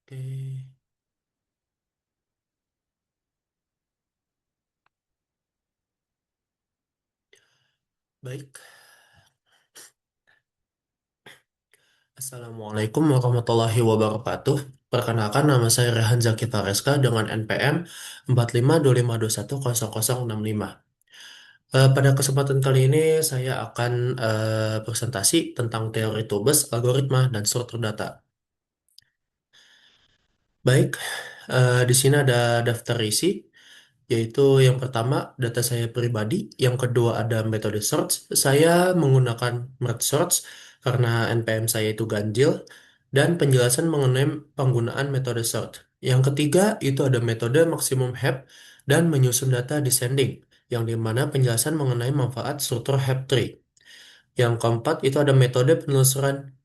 Oke, baik. Assalamualaikum warahmatullahi wabarakatuh. Perkenalkan nama saya Rehan Zaki Fareska dengan NPM 4525210065. Pada kesempatan kali ini saya akan presentasi tentang teori tubes, algoritma, dan struktur data. Baik, di sini ada daftar isi, yaitu yang pertama data saya pribadi, yang kedua ada metode search. Saya menggunakan merge search karena NPM saya itu ganjil, dan penjelasan mengenai penggunaan metode search. Yang ketiga itu ada metode maximum heb dan menyusun data descending, yang dimana penjelasan mengenai manfaat struktur heb tree. Yang keempat itu ada metode penelusuran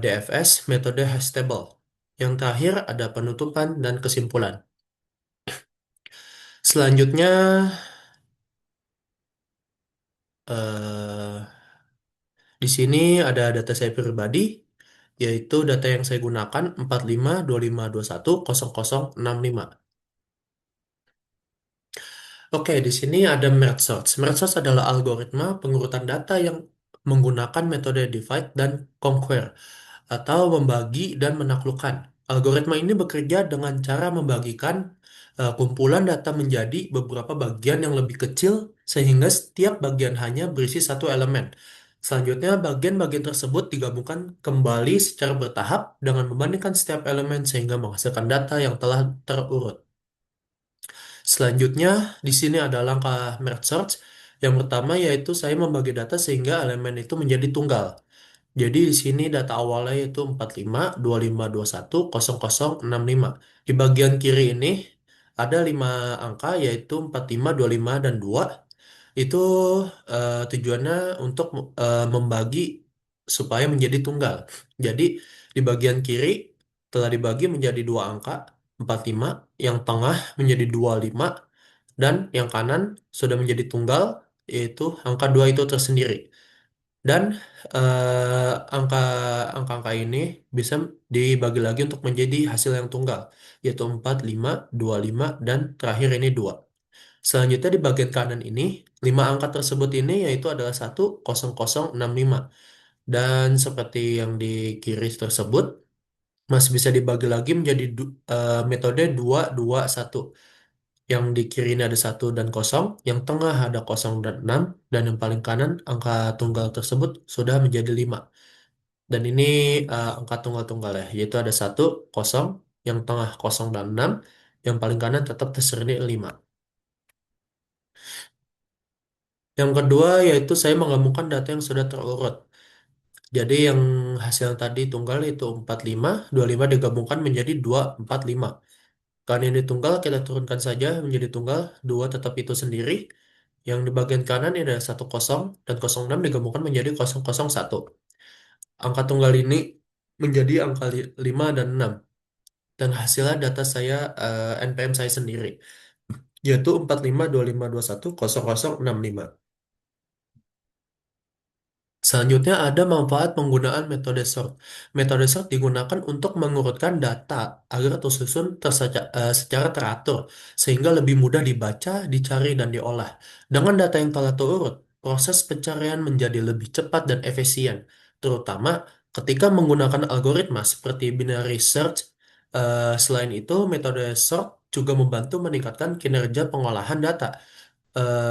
DFS, metode hash table. Yang terakhir ada penutupan dan kesimpulan. Selanjutnya, eh, di sini ada data saya pribadi, yaitu data yang saya gunakan 4525210065. Oke, di sini ada merge search. Merge search adalah algoritma pengurutan data yang menggunakan metode divide dan conquer, atau membagi dan menaklukkan. Algoritma ini bekerja dengan cara membagikan kumpulan data menjadi beberapa bagian yang lebih kecil, sehingga setiap bagian hanya berisi satu elemen. Selanjutnya, bagian-bagian tersebut digabungkan kembali secara bertahap dengan membandingkan setiap elemen sehingga menghasilkan data yang telah terurut. Selanjutnya, di sini ada langkah merge search. Yang pertama yaitu saya membagi data sehingga elemen itu menjadi tunggal. Jadi di sini data awalnya yaitu 4525210065. Di bagian kiri ini ada 5 angka yaitu 4525 dan 2. Itu tujuannya untuk membagi supaya menjadi tunggal. Jadi di bagian kiri telah dibagi menjadi dua angka 45, yang tengah menjadi 25, dan yang kanan sudah menjadi tunggal, yaitu angka 2 itu tersendiri. Dan angka angka-angka ini bisa dibagi lagi untuk menjadi hasil yang tunggal, yaitu 4, 5, 2, 5, dan terakhir ini 2. Selanjutnya di bagian kanan ini, 5 angka tersebut ini yaitu adalah 10065. Dan seperti yang di kiri tersebut, masih bisa dibagi lagi menjadi metode 221. Yang di kiri ini ada 1 dan kosong, yang tengah ada kosong dan 6, dan yang paling kanan angka tunggal tersebut sudah menjadi 5. Dan ini angka tunggal-tunggal ya, yaitu ada 1, kosong, yang tengah kosong dan 6, yang paling kanan tetap terseri 5. Yang kedua yaitu saya menggabungkan data yang sudah terurut. Jadi yang hasil tadi tunggal itu 45, 25 digabungkan menjadi 245. Karena ini tunggal, kita turunkan saja menjadi tunggal, 2 tetap itu sendiri. Yang di bagian kanan ini ada 1 kosong, dan 06 digabungkan menjadi 001. Angka tunggal ini menjadi angka 5 dan 6. Dan hasilnya data saya, NPM saya sendiri, yaitu 4525210065. Selanjutnya ada manfaat penggunaan metode sort. Metode sort digunakan untuk mengurutkan data agar tersusun secara teratur, sehingga lebih mudah dibaca, dicari, dan diolah. Dengan data yang telah terurut, proses pencarian menjadi lebih cepat dan efisien, terutama ketika menggunakan algoritma seperti binary search. Selain itu, metode sort juga membantu meningkatkan kinerja pengolahan data,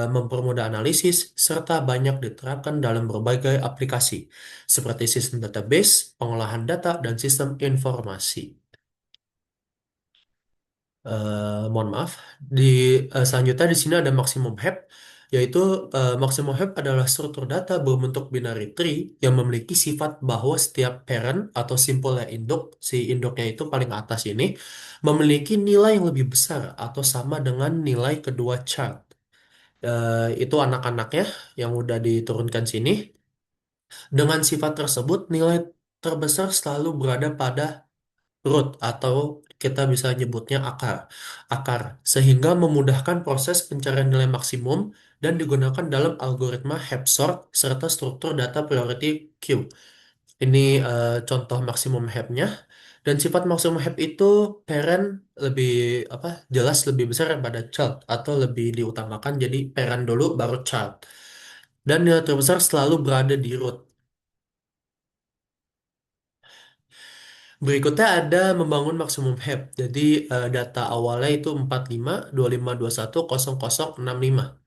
mempermudah analisis, serta banyak diterapkan dalam berbagai aplikasi, seperti sistem database, pengolahan data, dan sistem informasi. Mohon maaf. Di selanjutnya di sini ada maximum heb, yaitu maximum heb adalah struktur data berbentuk binary tree yang memiliki sifat bahwa setiap parent atau simpelnya induk, si induknya itu paling atas ini, memiliki nilai yang lebih besar atau sama dengan nilai kedua chart. Itu anak-anaknya yang udah diturunkan sini. Dengan sifat tersebut, nilai terbesar selalu berada pada root, atau kita bisa nyebutnya akar. Akar, sehingga memudahkan proses pencarian nilai maksimum dan digunakan dalam algoritma HEP-sort serta struktur data priority queue. Ini contoh maksimum heb-nya. Dan sifat maksimum have itu parent lebih apa jelas lebih besar daripada child atau lebih diutamakan jadi parent dulu baru child. Dan nilai terbesar selalu berada di root. Berikutnya ada membangun maksimum have. Jadi data awalnya itu 45, 25, 21, 00, 65.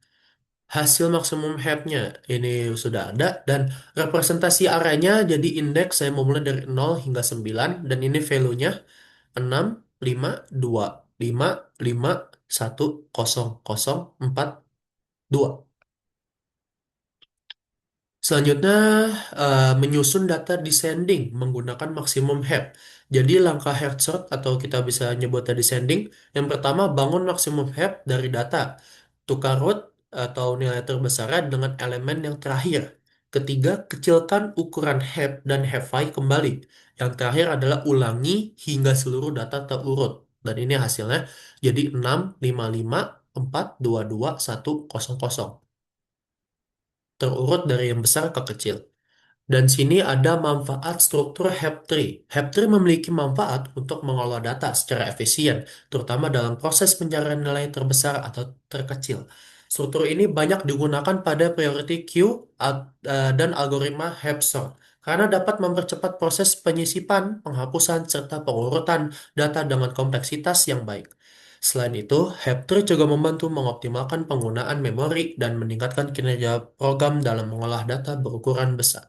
Hasil maksimum have-nya ini sudah ada dan representasi arenya jadi indeks saya mau mulai dari 0 hingga 9 dan ini value-nya 6, 5, 2, 5, 5, 1, 0, 0, 4, 2. Selanjutnya, menyusun data descending menggunakan maksimum have. Jadi langkah Hartshorne atau kita bisa nyebutnya descending. Yang pertama, bangun maksimum have dari data. Tukar root atau nilai terbesarnya dengan elemen yang terakhir. Ketiga, kecilkan ukuran have dan have kembali. Yang terakhir adalah ulangi hingga seluruh data terurut. Dan ini hasilnya jadi 6, 5, 5, 4, 2, 2, 1, 0, 0 terurut dari yang besar ke kecil. Dan sini ada manfaat struktur HEP3. HEP3 memiliki manfaat untuk mengolah data secara efisien, terutama dalam proses pencarian nilai terbesar atau terkecil. Struktur ini banyak digunakan pada priority queue dan algoritma HEP sort karena dapat mempercepat proses penyisipan, penghapusan, serta pengurutan data dengan kompleksitas yang baik. Selain itu, HEP3 juga membantu mengoptimalkan penggunaan memori dan meningkatkan kinerja program dalam mengolah data berukuran besar.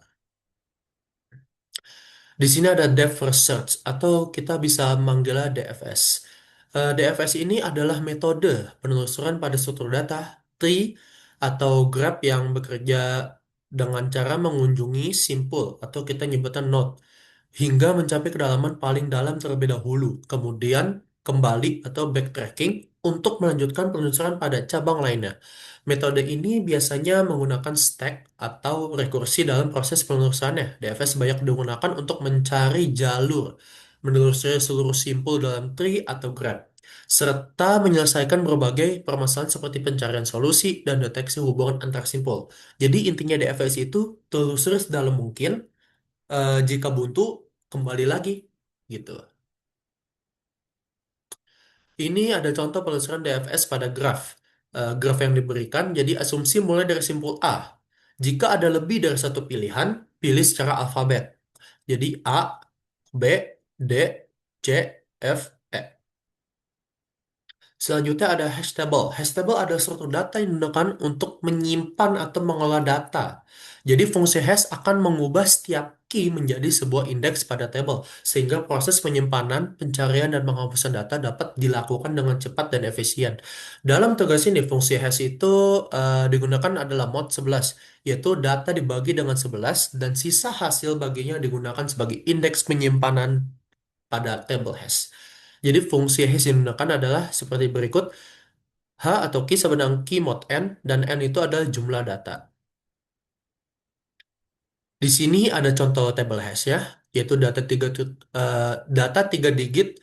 Di sini ada depth first search atau kita bisa manggilnya DFS. DFS ini adalah metode penelusuran pada struktur data, tree, atau graph yang bekerja dengan cara mengunjungi simpul atau kita nyebutnya node hingga mencapai kedalaman paling dalam terlebih dahulu, kemudian kembali atau backtracking untuk melanjutkan penelusuran pada cabang lainnya. Metode ini biasanya menggunakan stack atau rekursi dalam proses penelusurannya. DFS banyak digunakan untuk mencari jalur, menelusuri seluruh simpul dalam tree atau graph, serta menyelesaikan berbagai permasalahan seperti pencarian solusi dan deteksi hubungan antar simpul. Jadi intinya DFS itu telusuri sedalam mungkin, jika buntu kembali lagi gitu. Ini ada contoh penelusuran DFS pada graf. Graf yang diberikan, jadi asumsi mulai dari simpul A. Jika ada lebih dari satu pilihan, pilih secara alfabet. Jadi A, B, D, C, F, E. Selanjutnya ada hash table. Hash table adalah suatu data yang digunakan untuk menyimpan atau mengolah data. Jadi fungsi hash akan mengubah setiap key menjadi sebuah indeks pada table, sehingga proses penyimpanan, pencarian, dan penghapusan data dapat dilakukan dengan cepat dan efisien. Dalam tugas ini, fungsi hash itu digunakan adalah mod 11, yaitu data dibagi dengan 11 dan sisa hasil baginya digunakan sebagai indeks penyimpanan pada table hash. Jadi fungsi hash yang digunakan adalah seperti berikut. H atau key sama dengan key mod n, dan n itu adalah jumlah data. Di sini ada contoh table hash ya, yaitu data 3 digit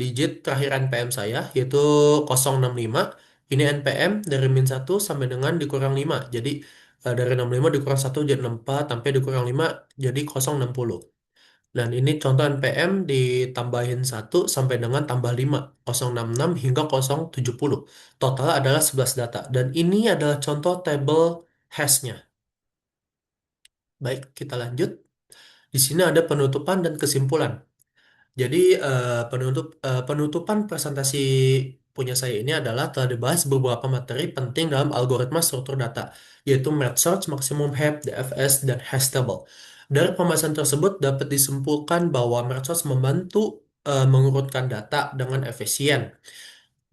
digit terakhir NPM saya, yaitu 065. Ini NPM dari min 1 sampai dengan dikurang 5. Jadi dari 65 dikurang 1 jadi 64, sampai dikurang 5 jadi 060. Dan ini contoh NPM ditambahin 1 sampai dengan tambah 5, 066 hingga 070. Total adalah 11 data. Dan ini adalah contoh table hash-nya. Baik, kita lanjut. Di sini ada penutupan dan kesimpulan. Jadi penutupan presentasi punya saya ini adalah telah dibahas beberapa materi penting dalam algoritma struktur data, yaitu merge search, maximum have, DFS, dan hash table. Dari pembahasan tersebut dapat disimpulkan bahwa merge search membantu mengurutkan data dengan efisien.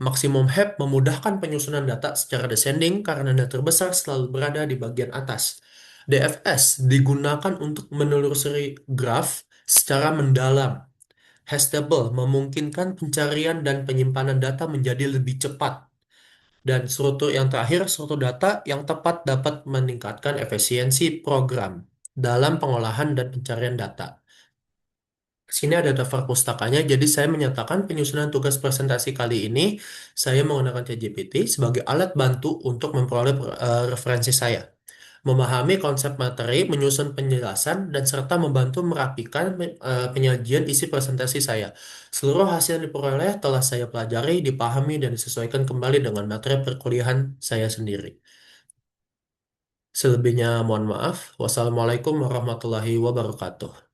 Maximum have memudahkan penyusunan data secara descending karena data terbesar selalu berada di bagian atas. DFS digunakan untuk menelusuri graf secara mendalam. Hashtable memungkinkan pencarian dan penyimpanan data menjadi lebih cepat. Dan struktur yang terakhir, struktur data yang tepat dapat meningkatkan efisiensi program dalam pengolahan dan pencarian data. Sini ada daftar pustakanya, jadi saya menyatakan penyusunan tugas presentasi kali ini, saya menggunakan ChatGPT sebagai alat bantu untuk memperoleh referensi saya. memahami konsep materi, menyusun penjelasan, dan serta membantu merapikan penyajian isi presentasi saya. Seluruh hasil yang diperoleh telah saya pelajari, dipahami, dan disesuaikan kembali dengan materi perkuliahan saya sendiri. Selebihnya mohon maaf. Wassalamualaikum warahmatullahi wabarakatuh.